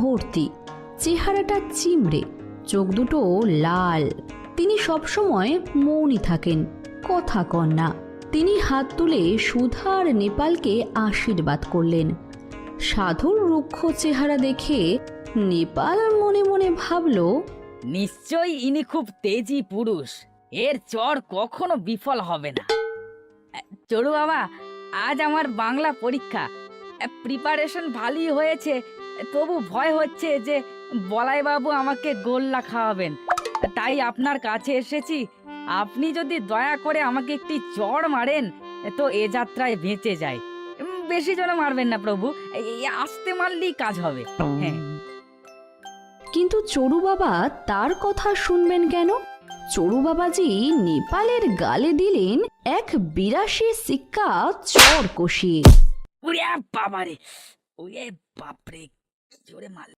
ভর্তি, চেহারাটা চিমড়ে, চোখ দুটো লাল। তিনি সবসময় মৌনই থাকেন, কথা কন না। তিনি হাত তুলে সুধা আর নেপালকে আশীর্বাদ করলেন। সাধুর রুক্ষ চেহারা দেখে নেপাল মনে মনে ভাবল, নিশ্চয়ই ইনি খুব তেজি পুরুষ, এর চর কখনো বিফল হবে না। চড়ু বাবা, আজ আমার বাংলা পরীক্ষা। প্রিপারেশন ভালোই হয়েছে, তবু ভয় হচ্ছে যে বলাইবাবু আমাকে গোল্লা খাওয়াবেন। তাই আপনার কাছে এসেছি। আপনি যদি দয়া করে আমাকে একটি চড় মারেন তো এ যাত্রায় বেঁচে যায়। বেশি জনে মারবেন না প্রভু, আস্তে মারলেই কাজ হবে। হ্যাঁ। কিন্তু চড়ু বাবা তার কথা শুনবেন কেন? চড়ু বাবাজি নেপালের গালে দিলেন এক 82 সিক্কা চড় কষিয়ে। ওরে বাবারে, ওরে বাপরে, কি জোরে মারল।